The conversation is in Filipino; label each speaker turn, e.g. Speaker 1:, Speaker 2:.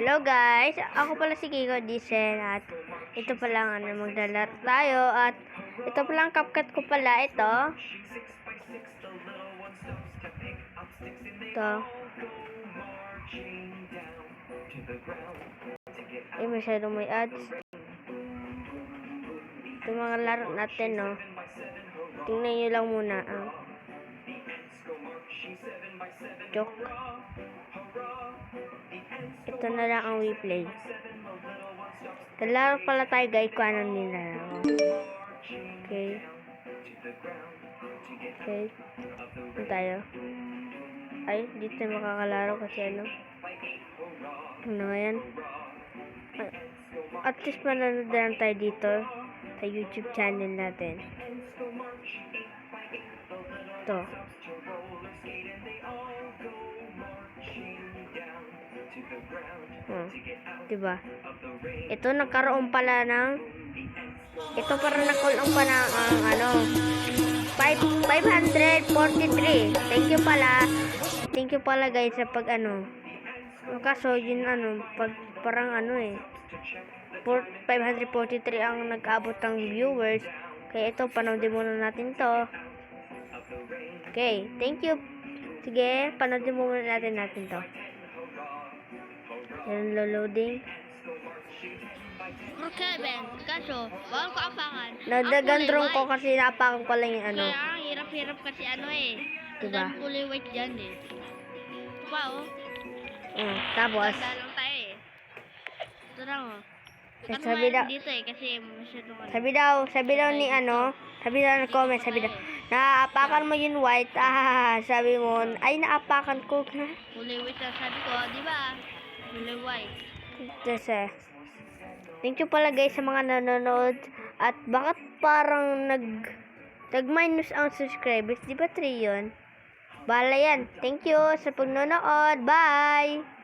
Speaker 1: Hello guys, ako pala si Kiko Dicen at ito pala maglalaro tayo at ito pala ang CapCut ko pala, ito. Masyadong may ads. Ito mga laro natin, no. Tingnan nyo lang muna joke. Ito na lang ang replay. Laro pala tayo guys kung ano nila. Okay. Ito tayo. Ay, dito tayo makakalaro kasi ano nga yan. At least manonood na tayo dito sa YouTube channel natin. Ito. Diba? Ito nagkaroon pala ng ito parang nagkaroon pa ng 543. Thank you pala guys sa pag kaso yun pag parang 543 ang nag-abot ng viewers. Kaya ito, panoodin muna natin to. Okay, thank you. Sige, panoodin muna natin to. Yan, loading.
Speaker 2: Okay, Ben. Kaso, bawal ko apakan.
Speaker 1: Nadagandrong ko kasi napakan ko lang yung
Speaker 2: Kaya ang hirap-hirap kasi
Speaker 1: diba?
Speaker 2: Ang kulay white dyan Wow.
Speaker 1: Tapos.
Speaker 2: Tanda lang tayo Ito lang
Speaker 1: Sabi daw
Speaker 2: dito kasi masyadong
Speaker 1: sabi daw ni sabi daw na comment, sabi daw, naapakan mo yung white, sabi mo, ay naapakan ko.
Speaker 2: Kulay white lang sabi ko, di ba? Kulay white.
Speaker 1: Thank you pala guys sa mga nanonood. At bakit parang nag-minus ang subscribers? Di ba 3 yun? Bahala yan. Thank you sa pagnonood. Bye!